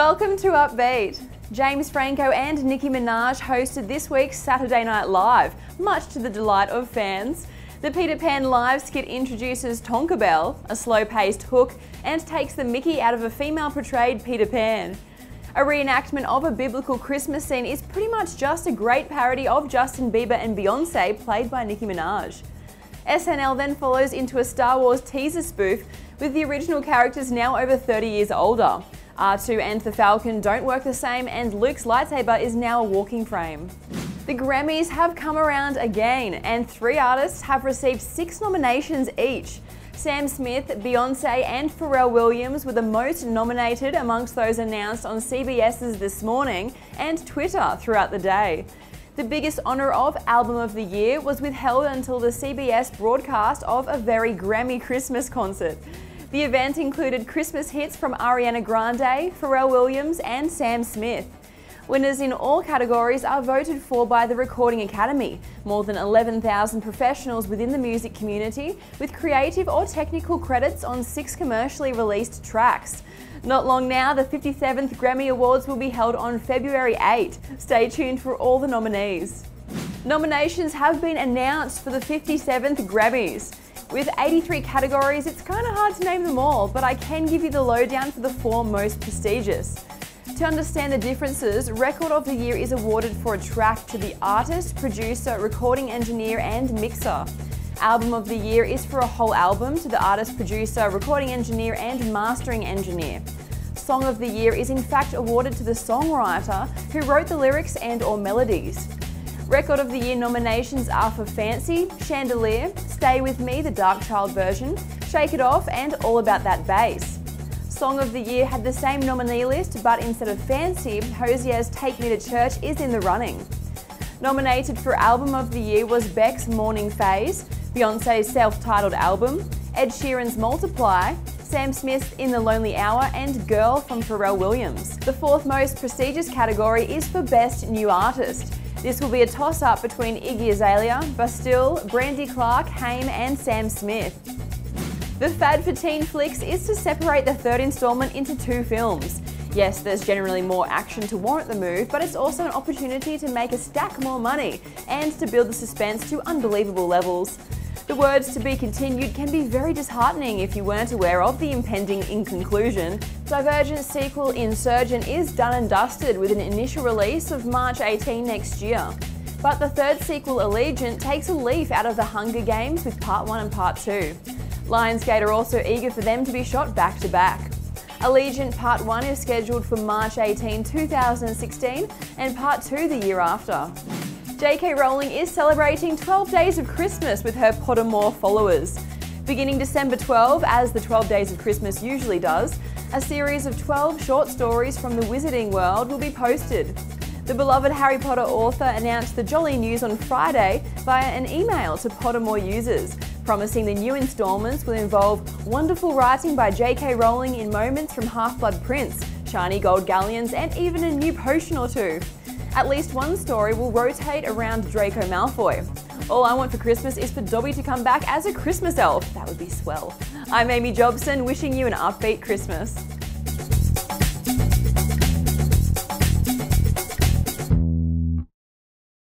Welcome to Upbeat. James Franco and Nicki Minaj hosted this week's Saturday Night Live, much to the delight of fans. The Peter Pan live skit introduces Tonka Bell, a slow-paced hook, and takes the mickey out of a female-portrayed Peter Pan. A reenactment of a biblical Christmas scene is pretty much just a great parody of Justin Bieber and Beyoncé, played by Nicki Minaj. SNL then follows into a Star Wars teaser spoof, with the original characters now over 30 years older. R2 and the Falcon don't work the same, and Luke's lightsaber is now a walking frame. The Grammys have come around again, and 3 artists have received 6 nominations each. Sam Smith, Beyoncé and Pharrell Williams were the most nominated amongst those announced on CBS's This Morning and Twitter throughout the day. The biggest honour of Album of the Year was withheld until the CBS broadcast of a very Grammy Christmas concert. The event included Christmas hits from Ariana Grande, Pharrell Williams and Sam Smith. Winners in all categories are voted for by the Recording Academy, more than 11,000 professionals within the music community, with creative or technical credits on 6 commercially released tracks. Not long now, the 57th Grammy Awards will be held on February 8. Stay tuned for all the nominees. Nominations have been announced for the 57th Grammys. With 83 categories, it's kind of hard to name them all, but I can give you the lowdown for the 4 most prestigious. To understand the differences, Record of the Year is awarded for a track to the artist, producer, recording engineer and mixer. Album of the Year is for a whole album to the artist, producer, recording engineer and mastering engineer. Song of the Year is in fact awarded to the songwriter who wrote the lyrics and/or melodies. Record of the Year nominations are for Fancy, Chandelier, Stay With Me, the Dark Child version, Shake It Off and All About That Bass. Song of the Year had the same nominee list, but instead of Fancy, Hozier's Take Me to Church is in the running. Nominated for Album of the Year was Beck's Morning Phase, Beyoncé's self-titled album, Ed Sheeran's Multiply, Sam Smith's In the Lonely Hour and Girl from Pharrell Williams. The 4th most prestigious category is for Best New Artist. This will be a toss-up between Iggy Azalea, Bastille, Brandy Clark, Haim and Sam Smith. The fad for teen flicks is to separate the 3rd instalment into 2 films. Yes, there's generally more action to warrant the move, but it's also an opportunity to make a stack more money and to build the suspense to unbelievable levels. The words "to be continued" can be very disheartening if you weren't aware of the impending inconclusion. Divergent sequel Insurgent is done and dusted with an initial release of March 18 next year. But the 3rd sequel, Allegiant, takes a leaf out of the Hunger Games with Part 1 and Part 2. Lionsgate are also eager for them to be shot back to back. Allegiant Part 1 is scheduled for March 18, 2016 and Part 2 the year after. JK Rowling is celebrating 12 days of Christmas with her Pottermore followers. Beginning December 12, as the 12 Days of Christmas usually does, a series of 12 short stories from the Wizarding World will be posted. The beloved Harry Potter author announced the jolly news on Friday via an email to Pottermore users, promising the new instalments will involve wonderful writing by JK Rowling in moments from Half-Blood Prince, shiny gold galleons and even a new potion or 2. At least one story will rotate around Draco Malfoy. All I want for Christmas is for Dobby to come back as a Christmas elf. That would be swell. I'm Amy Jobson, wishing you an upbeat Christmas.